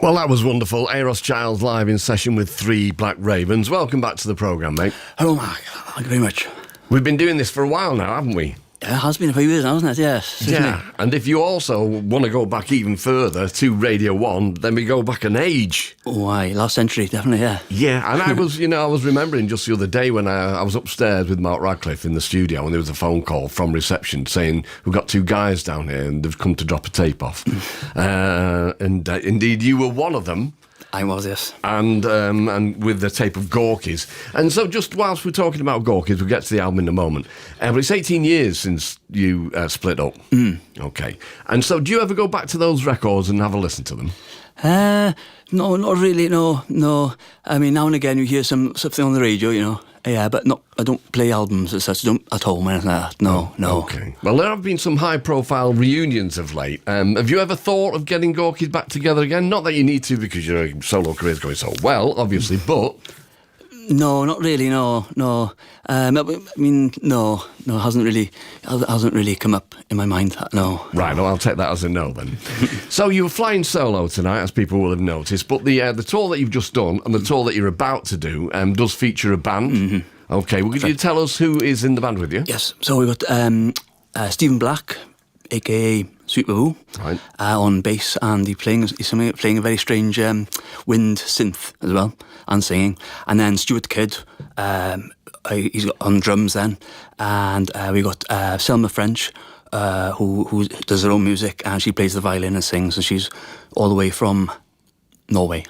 Well, that was wonderful. Eros Childs live in session with 3 Black Ravens. Welcome back to the programme, mate. Hello, Mark. Thank you very much. We've been doing this for a while now, haven't we? It has been a few years now, hasn't it? Yes. Yeah, and if you also want to go back even further to Radio 1, then we go back an age. Why? Last century, definitely, yeah. Yeah, and I was remembering just the other day when I was upstairs with Mark Radcliffe in the studio, and there was a phone call from reception saying, we've got 2 guys down here and they've come to drop a tape off. And indeed, you were one of them. I was, yes. And with the tape of Gorky's. And so just whilst we're talking about Gorky's, we'll get to the album in a moment. But it's 18 years since you split up. Okay. And so do you ever go back to those records and have a listen to them? No, not really, no. I mean, now and again you hear something on the radio, you know. Yeah, but no, I don't play albums as such, at home or anything like that. No. Okay. Well, there have been some high-profile reunions of late. Have you ever thought of getting Gorky's back together again? Not that you need to, because your solo career's going so well, obviously, but... No, not really, no. I mean, no, it hasn't really come up in my mind, no. Right, well, I'll take that as a no then. So you were flying solo tonight, as people will have noticed, but the tour that you've just done and the tour that you're about to do does feature a band. Mm-hmm. Okay, well, could you tell us who is in the band with you? Yes, so we've got Stephen Black, a.k.a. Sweet Baboo, right. On bass, and he's playing a very strange wind synth as well, and singing. And then Stuart Kidd, he's got on drums then, and we got Selma French, who does her own music, and she plays the violin and sings, and she's all the way from Norway.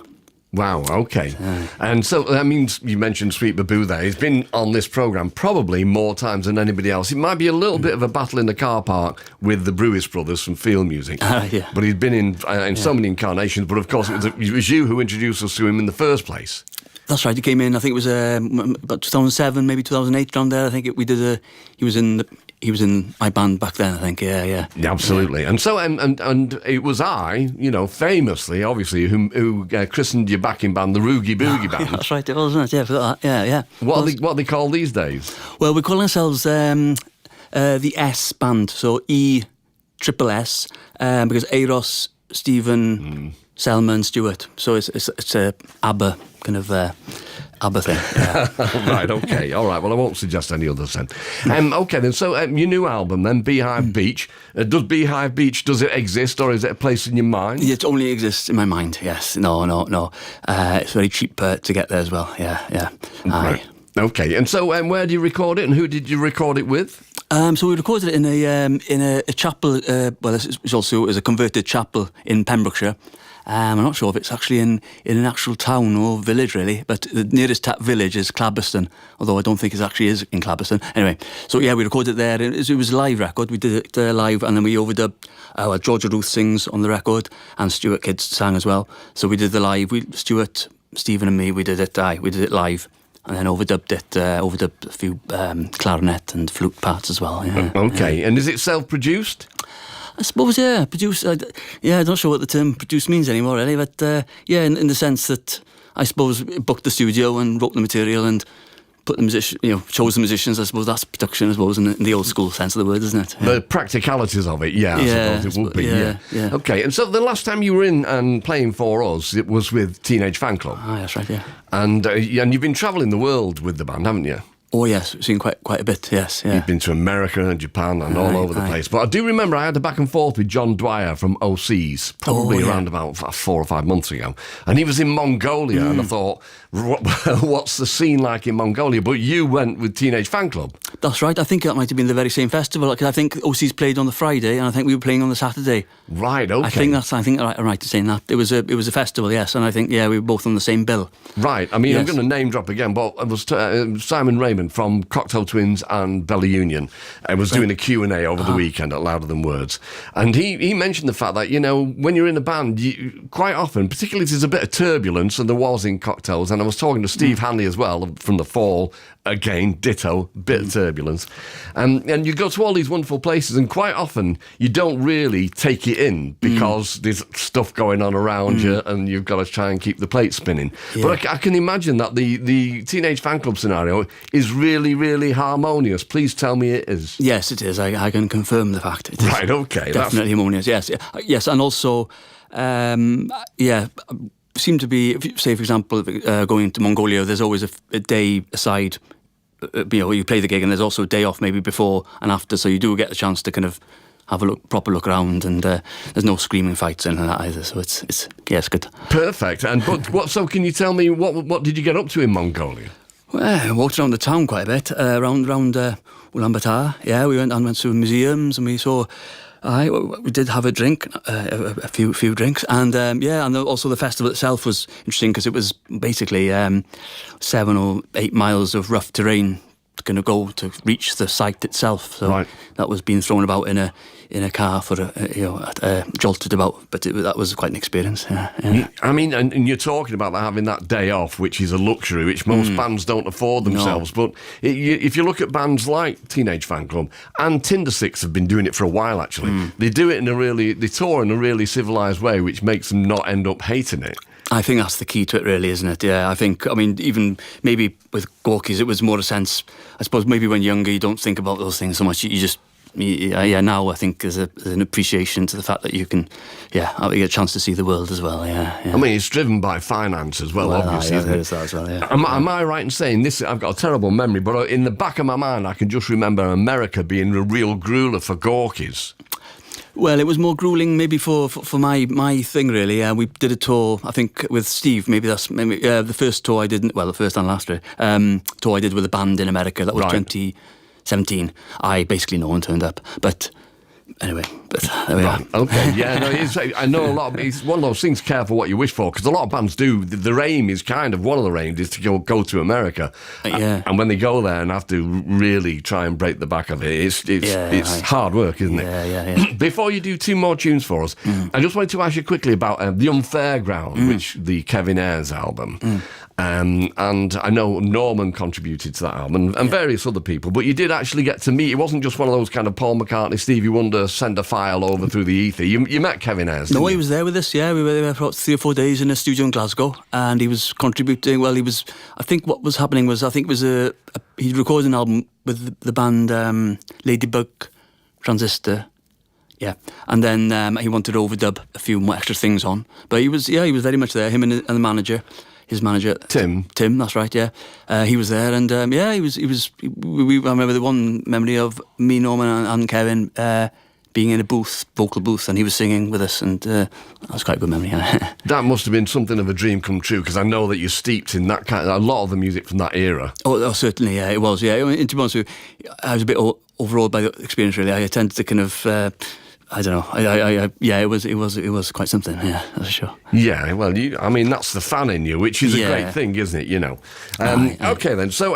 Wow, okay. And so that means you mentioned Sweet Baboo there. He's been on this programme probably more times than anybody else. It might be a little bit of a battle in the car park with the Brewis brothers from Field Music. Yeah. But he's been in so many incarnations. But of course, it was you who introduced us to him in the first place. That's right. He came in, I think it was about 2007, maybe 2008, around there. I think he was in my band back then, I think, yeah. Absolutely. Yeah. And so, and it was I, famously, obviously, who christened your backing band the Roogie Boogie Band. That's right, it was, wasn't it? Yeah, I forgot that. Yeah. What are they called these days? Well, we call ourselves the S Band, so ESSS, because Eros, Stephen, Selma and Stuart. So it's a ABBA kind of... ABBA thing. Yeah. Right, okay. All right, well, I won't suggest any others then. Okay, then, so your new album, then, Beehive Beach. Does Beehive Beach, does it exist, or is it a place in your mind? It only exists in my mind, yes. No. It's very cheap to get there as well, yeah. Right. Okay, and so where do you record it, and who did you record it with? So we recorded it in a chapel, it's also a converted chapel in Pembrokeshire. I'm not sure if it's actually in an actual town or village, really, but the nearest village is Clabberston, although I don't think it actually is in Clabberston. Anyway, so yeah, we recorded it there. It was a live record. We did it live, and then we overdubbed. Georgia Ruth sings on the record, and Stuart Kidd sang as well. So we did the live. Stuart, Stephen and me, we did it live. And then overdubbed a few clarinet and flute parts as well. Yeah, okay, and is it self-produced? I suppose, yeah, produced. I'm not sure what the term produced means anymore, really, but in the sense that I suppose booked the studio and wrote the material and put the musician, chose the musicians. I suppose that's production, I suppose, in the old school sense of the word, isn't it? Yeah. The practicalities of it, I suppose it would be. Yeah. Okay, and so the last time you were in and playing for us, it was with Teenage Fan Club. Ah, that's right, yeah. And you've been travelling the world with the band, haven't you? Oh yes, we've seen quite a bit, yes. Yeah. You've been to America and Japan and all over the place. But I do remember I had a back and forth with John Dwyer from OCs, probably around about 4 or 5 months ago. And he was in Mongolia, and I thought, what's the scene like in Mongolia? But you went with Teenage Fan Club. That's right, I think that might have been the very same festival, because I think OCs played on the Friday, and I think we were playing on the Saturday. Right, okay. I think I'm right in saying that. It was a festival, yes, and I think, we were both on the same bill. Right, I mean, yes. I'm going to name drop again, but it was Simon Raymond from Cocktail Twins and Bella Union. I was doing a Q&A over the weekend at Louder Than Words. And he mentioned the fact that, when you're in a band, quite often, particularly if there's a bit of turbulence, and there was in Cocktails, and I was talking to Steve Hanley as well from The Fall, again, ditto, bit of turbulence. And you go to all these wonderful places, and quite often you don't really take it in because there's stuff going on around you, and you've got to try and keep the plate spinning. Yeah. But I can imagine that the Teenage Fan Club scenario is really, really harmonious. Please tell me it is. Yes, it is. I can confirm the fact. It is right, okay. Definitely harmonious, yes. Yes, and also... Yeah, seem to be, if you, say, for example, going to Mongolia, there's always a day aside, you play the gig and there's also a day off maybe before and after, so you do get a chance to kind of have a proper look around, and there's no screaming fights and that either, so it's good. Perfect. So can you tell me, what did you get up to in Mongolia? Well, I walked around the town quite a bit, around Ulaanbaatar. Yeah, we went to museums and we saw. We did have a drink, a few drinks, and and also the festival itself was interesting because it was basically 7 or 8 miles of rough terrain going to go to reach the site itself. So that was being thrown about in a car for jolted about, but that was quite an experience. Yeah. I mean, and you're talking about having that day off, which is a luxury which most bands don't afford themselves. No. But if you look at bands like Teenage Fan Club and Tindersticks have been doing it for a while. Actually, they do it they tour in a really civilized way, which makes them not end up hating it. I think that's the key to it, really, isn't it? Yeah, I mean, even maybe with Gorky's, it was more a sense, I suppose, maybe when younger, you don't think about those things so much. You just, now I think there's an appreciation to the fact that you can, you get a chance to see the world as well, yeah. I mean, it's driven by finance as well, obviously, isn't it? That as well, yeah. Am I right in saying this? I've got a terrible memory, but in the back of my mind, I can just remember America being a real grueler for Gorky's. Well, it was more grueling maybe for my thing, really. We did a tour, I think, with Steve. Maybe the first tour I did, the first and last tour I did with a band in America. That was 2017. No one turned up. But anyway, there we are. Okay, yeah, no, I know a lot of, it's one of those things, careful what you wish for, because a lot of bands do, their aim is kind of, one of their aims is to go to America. And when they go there and have to really try and break the back of it, it's hard work, isn't it? Yeah. Before you do 2 more tunes for us, I just wanted to ask you quickly about The Unfairground, which the Kevin Ayres album. And I know Norman contributed to that album and various other people, but you did actually get to meet, it wasn't just one of those kind of Paul McCartney, Stevie Wonder, send a file over through the ether. You met Kevin Ayres, didn't you? He was there with us, we were there for 3 or 4 days in a studio in Glasgow, and he was contributing, I think what was happening was, he recorded an album with the band Ladybug Transistor. Yeah, and then he wanted to overdub a few more extra things on, but he was very much there, him and the manager. His manager, Tim, that's right. Yeah, he was there, and he was. I remember the one memory of me, Norman, and Kevin being in a vocal booth, and he was singing with us, and that was quite a good memory. That must have been something of a dream come true, because I know that you're steeped in that a lot of the music from that era. Oh certainly, yeah, it was. Yeah, and to be honest with you, I was a bit overawed by the experience. Really, I tended to kind of. I don't know. It was quite something. Yeah, that's for sure. Yeah, well, that's the fan in you, which is a great thing, isn't it? Okay then. So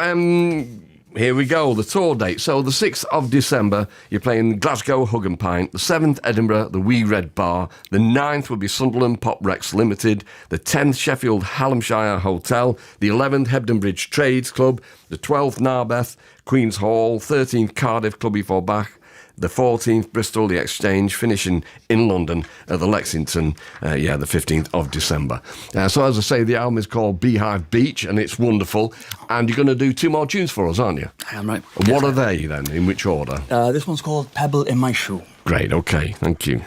here we go. The tour date. So the 6th of December, you're playing Glasgow Hug and Pint. The 7th, Edinburgh, the Wee Red Bar. The 9th will be Sunderland Pop Rex Limited. The 10th, Sheffield Hallamshire Hotel. The 11th, Hebden Bridge Trades Club. The 12th, Narberth, Queen's Hall. 13th, Cardiff, Clubby for Bach. The 14th, Bristol, the Exchange, finishing in London at the Lexington, the 15th of December. So as I say, the album is called Beehive Beach, and it's wonderful. And you're going to do 2 more tunes for us, aren't you? I am, right. What are they then? In which order? This one's called Pebble in My Shoe. Great, okay, thank you.